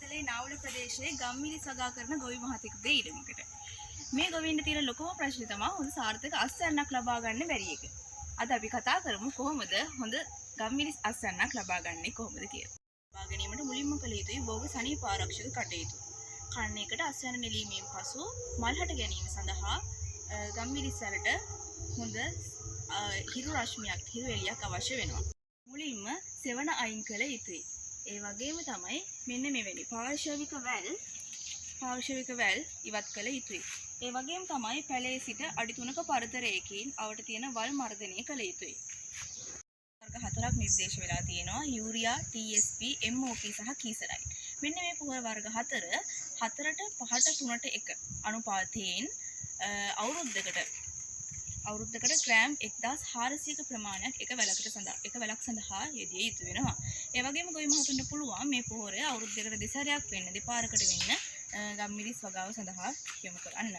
පන්සලේ නාවුල ප්‍රදේශයේ ගම්මිරි සගා කරන ගොවි මහතෙකුගේ ඉඩමකට. මේ ගොවීන්ට තියෙන ලොකුම ප්‍රශ්නේ තමයි හොඳ සාර්ථක අස්වැන්නක් ලබා ගන්න බැරි එක. අද අපි කතා කරමු කොහොමද හොඳ ගම්මිරි අස්වැන්නක් ලබා ගන්නේ කොහොමද කියලා. ලබා ගැනීමට මුලින්ම කළ යුතුයි භෝග සනීප ආරක්ෂක කටයුතු. කන්නේකට අස්වැන්න නෙලීමෙන් පසු මල්හට ගැනීම සඳහා ගම්මිරිස් වලට හොඳ හිරු රශ්මියක් හිරු එළියක් අවශ්‍ය වෙනවා. මුලින්ම සෙවණ අයින් කළ යුතුයි. ඒ වගේම තමයි මෙන්න මෙවැනි පාර්ශවික වැල් ඉවත් කළ යුතුයි. ඒ වගේම තමයි පැලේ සිට අඩි 3ක පරතරයකින් අවට තියෙන වල් මර්දනය කළ යුතුයි. වර්ග 4ක් නිර්දේශ වෙලා තියෙනවා යූරියා, TSP, MOP සහ කීසරයිඩ්. මෙන්න මේ පොහොර වර්ග 4 4ට 5ට 3ට 1 අනුපාතයෙන් අවුරුද්දකට ග්‍රෑම් 1400ක ප්‍රමාණයක් එක වැලක් සඳහා යෙදිය යුතු වෙනවා. ඒ වගේම ගොවි මහතුන්ට පුළුවන් මේ පොහොර අවුරුද්දකට දෙසරයක් වෙන්න දෙපාරකට වෙන්න ගම්මිරිස් වගාව සඳහා යොමු කරන්න.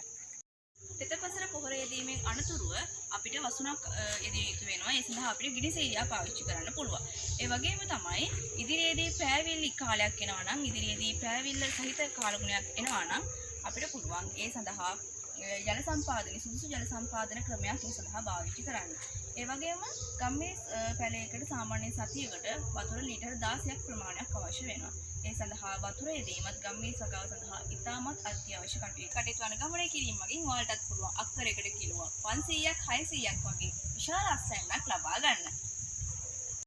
තෙතපසර පොහොර යෙදීමෙන් අනතුරුව අපිට වසුනක් යෙදිය යුතු වෙනවා. ඒ සඳහා අපිට ගිනිසෙයියා පාවිච්චි කරන්න පුළුවන්. ඒ වගේම තමයි ඉදිරියේදී පෑවිලි කාලයක් එනවා නම් ඉදිරියේදී පෑවිල්ල සහිත කාලගුණයක් එනවා නම් අපිට පුළුවන් ඒ සඳහා ජල සම්පාදනය සුදුසු ජල සම්පාදන ක්‍රමයක් ඒ සඳහා භාවිතා කරන්න. ඒ වගේම ගම්මිරිස් පැලයකට සාමාන්‍ය සතියකට වතුර ලීටර් 16ක් ප්‍රමාණයක් අවශ්‍ය වෙනවා. ඒ සඳහා වතුර යෙදීමත් ගම්මිරිස් වගාව සඳහා ඉතාමත් අත්‍යවශ්‍ය කටයුතු අනුගමනය කිරීම මගින් ඔයාලටත් පුළුවන් අක්කරයකට කිලෝ 500ක් 600ක් වගේ විශාල අස්වැන්නක් ලබා ගන්න.